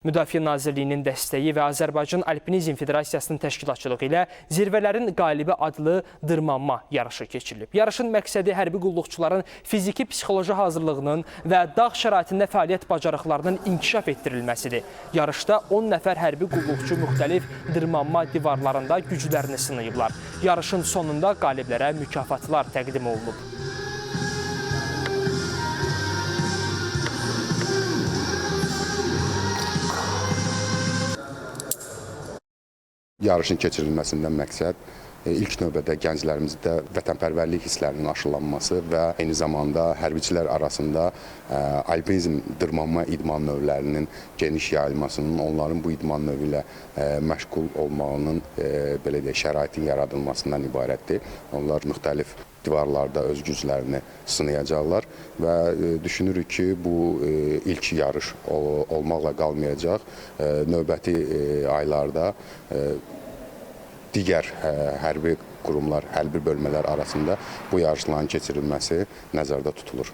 Müdafiə Nazirliyinin dəstəyi və Azərbaycan Alpinizm Federasiyasının təşkilatçılığı ilə Zirvələrin Qalibi adlı dırmanma yarışı keçirilib. Yarışın məqsədi hərbi qulluqçuların fiziki-psixoloji hazırlığının və dağ şəraitində fəaliyyət bacarıqlarının inkişaf etdirilməsidir. Yarışda 10 nəfər hərbi qulluqçu müxtəlif dırmanma divarlarında güclərini sınayıblar. Yarışın sonunda qaliblərə mükafatlar təqdim olunub. Yarışın keçirilməsindən məqsəd ilk növbədə gənclərimizdə vətənpərvərlik hisslərinin aşılanması və eyni zamanda hərbiçilər arasında alpinizm dırmanma idman növlərinin geniş yayılmasının, onların bu idman növü ilə məşğul olmağının belə deyək, şəraitin yaradılmasından ibarətdir. Onlar müxtəlif divarlarda öz güclərini sınayacaqlar və düşünürük ki, bu ilk yarış olmaqla qalmayacaq. Növbəti aylarda digər hərbi qurumlar, hərbi bölmələr arasında bu yarışların keçirilməsi nəzərdə tutulur.